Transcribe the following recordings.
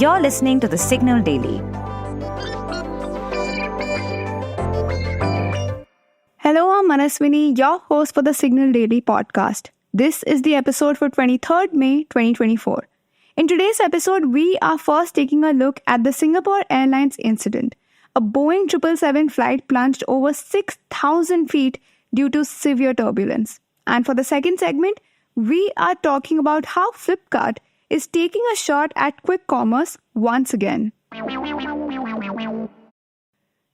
You're listening to The Signal Daily. Hello, I'm Manaswini, your host for the Signal Daily podcast. This is the episode for 23rd May 2024. In today's episode, we are first taking a look at the Singapore Airlines incident. A Boeing 777 flight plunged over 6,000 feet due to severe turbulence. And for the second segment, we are talking about how Flipkart is taking a shot at quick commerce once again.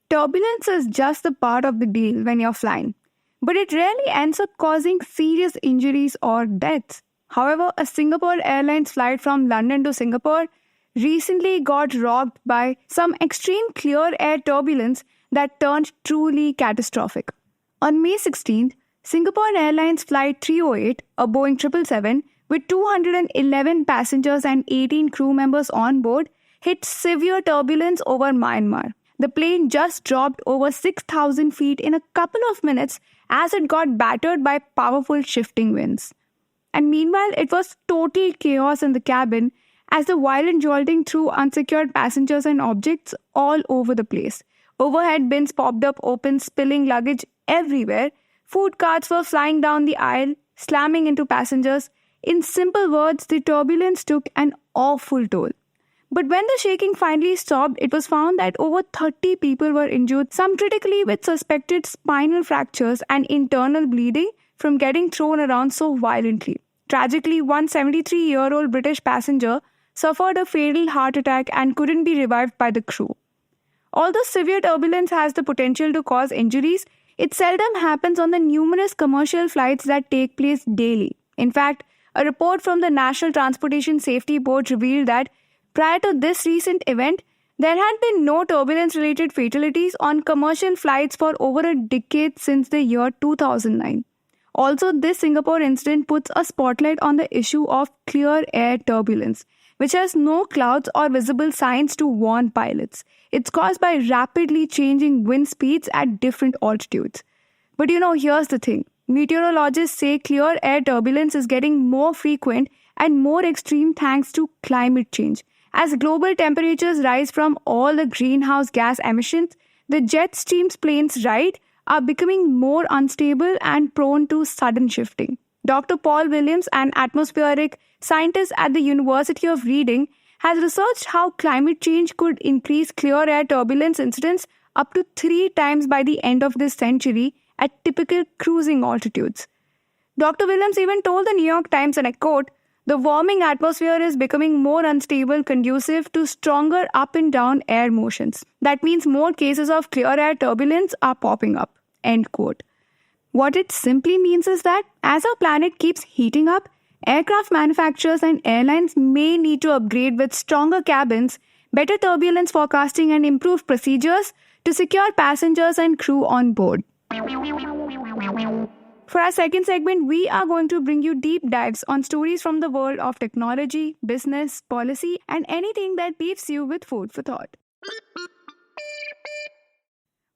Turbulence is just a part of the deal when you're flying, but it rarely ends up causing serious injuries or deaths. However, a Singapore Airlines flight from London to Singapore recently got rocked by some extreme clear air turbulence that turned truly catastrophic. On May 16th, Singapore Airlines Flight 308, a Boeing 777, with 211 passengers and 18 crew members on board, hit severe turbulence over Myanmar. The plane just dropped over 6,000 feet in a couple of minutes as it got battered by powerful shifting winds. And meanwhile, it was total chaos in the cabin as the violent jolting threw unsecured passengers and objects all over the place. Overhead bins popped up open, spilling luggage everywhere. Food carts were flying down the aisle, slamming into passengers. In simple words, the turbulence took an awful toll. But when the shaking finally stopped, it was found that over 30 people were injured, some critically with suspected spinal fractures and internal bleeding from getting thrown around so violently. Tragically, one 73-year-old British passenger suffered a fatal heart attack and couldn't be revived by the crew. Although severe turbulence has the potential to cause injuries, it seldom happens on the numerous commercial flights that take place daily. In fact, a report from the National Transportation Safety Board revealed that prior to this recent event, there had been no turbulence-related fatalities on commercial flights for over a decade since the year 2009. Also, this Singapore incident puts a spotlight on the issue of clear air turbulence, which has no clouds or visible signs to warn pilots. It's caused by rapidly changing wind speeds at different altitudes. But here's the thing. Meteorologists say clear air turbulence is getting more frequent and more extreme thanks to climate change. As global temperatures rise from all the greenhouse gas emissions, the jet streams planes ride are becoming more unstable and prone to sudden shifting. Dr. Paul Williams, an atmospheric scientist at the University of Reading, has researched how climate change could increase clear air turbulence incidents up to 3 times by the end of this century at typical cruising altitudes. Dr. Williams even told the New York Times, and I quote, "The warming atmosphere is becoming more unstable, conducive to stronger up and down air motions. That means more cases of clear air turbulence are popping up." End quote. What it simply means is that as our planet keeps heating up, aircraft manufacturers and airlines may need to upgrade with stronger cabins, better turbulence forecasting, and improved procedures to secure passengers and crew on board. For our second segment, we are going to bring you deep dives on stories from the world of technology, business, policy, and anything that leaves you with food for thought.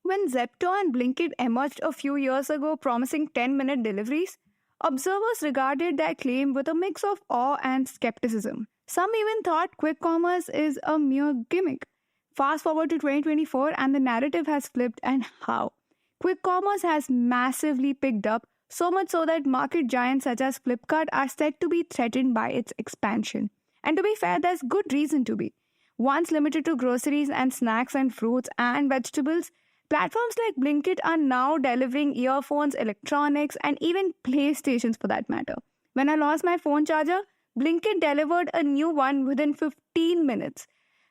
When Zepto and Blinkit emerged a few years ago promising 10-minute deliveries, observers regarded their claim with a mix of awe and skepticism. Some even thought quick commerce is a mere gimmick. Fast forward to 2024 and the narrative has flipped, and how? Quick commerce has massively picked up, so much so that market giants such as Flipkart are said to be threatened by its expansion. And to be fair, there's good reason to be. Once limited to groceries and snacks and fruits and vegetables, platforms like Blinkit are now delivering earphones, electronics, and even PlayStations for that matter. When I lost my phone charger, Blinkit delivered a new one within 15 minutes.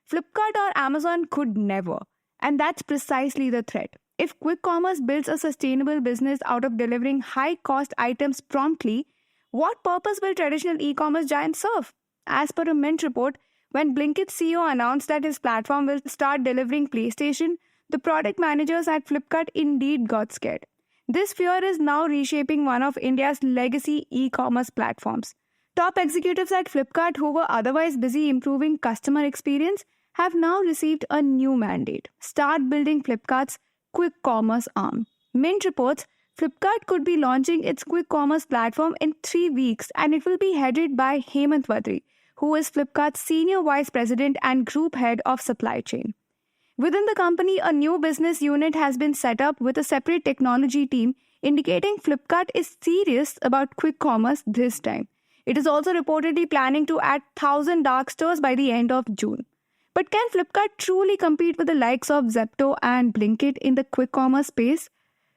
Flipkart or Amazon could never. And that's precisely the threat. If quick commerce builds a sustainable business out of delivering high-cost items promptly, what purpose will traditional e-commerce giants serve? As per a Mint report, when Blinkit's CEO announced that his platform will start delivering PlayStation, the product managers at Flipkart indeed got scared. This fear is now reshaping one of India's legacy e-commerce platforms. Top executives at Flipkart who were otherwise busy improving customer experience have now received a new mandate: start building Flipkart's quick commerce arm. Mint reports Flipkart could be launching its quick commerce platform in 3 weeks, and it will be headed by Hemant Wadri, who is Flipkart's Senior Vice President and Group Head of Supply Chain. Within the company, a new business unit has been set up with a separate technology team, indicating Flipkart is serious about quick commerce this time. It is also reportedly planning to add 1,000 dark stores by the end of June. But can Flipkart truly compete with the likes of Zepto and Blinkit in the quick commerce space?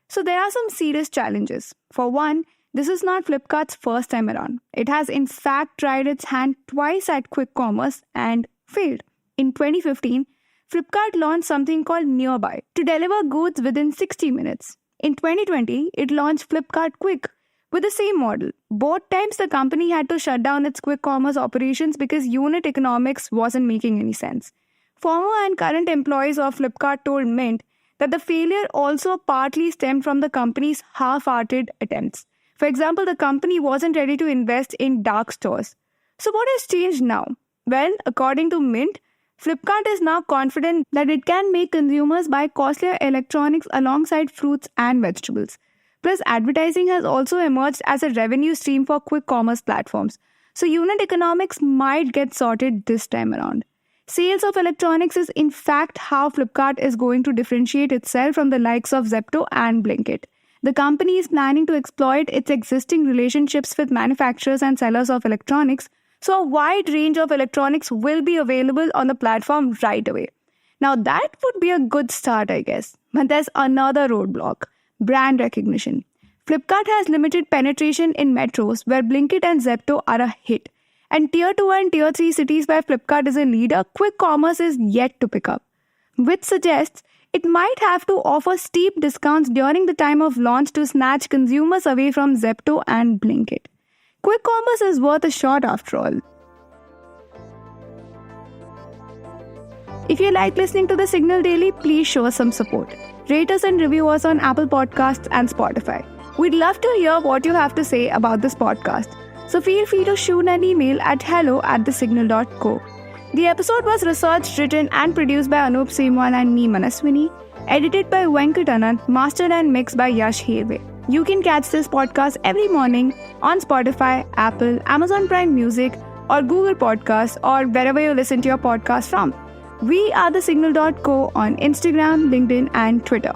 So there are some serious challenges. For one, this is not Flipkart's first time around. It has in fact tried its hand twice at quick commerce and failed. In 2015, Flipkart launched something called Nearby to deliver goods within 60 minutes. In 2020, it launched Flipkart Quick with the same model. Both times the company had to shut down its quick commerce operations because unit economics wasn't making any sense. Former and current employees of Flipkart told Mint that the failure also partly stemmed from the company's half-hearted attempts. For example, the company wasn't ready to invest in dark stores. So what has changed now? Well, according to Mint, Flipkart is now confident that it can make consumers buy costlier electronics alongside fruits and vegetables. Plus, advertising has also emerged as a revenue stream for quick commerce platforms. So unit economics might get sorted this time around. Sales of electronics is in fact how Flipkart is going to differentiate itself from the likes of Zepto and Blinkit. The company is planning to exploit its existing relationships with manufacturers and sellers of electronics, so a wide range of electronics will be available on the platform right away. Now that would be a good start, I guess. But there's another roadblock: brand recognition. Flipkart has limited penetration in metros where Blinkit and Zepto are a hit. And Tier 2 and Tier 3 cities where Flipkart is a leader, quick commerce is yet to pick up. Which suggests it might have to offer steep discounts during the time of launch to snatch consumers away from Zepto and Blinkit. Quick commerce is worth a shot after all. If you like listening to The Signal Daily, please show us some support. Rate us and review us on Apple Podcasts and Spotify. We'd love to hear what you have to say about this podcast. So feel free to shoot an email at hello@thesignal.co. The episode was researched, written and produced by Anup Simwan and me, Manaswini. Edited by Venkat Anand, mastered and mixed by Yash Hirve. You can catch this podcast every morning on Spotify, Apple, Amazon Prime Music, or Google Podcasts, or wherever you listen to your podcast from. We are thesignal.co on Instagram, LinkedIn, and Twitter.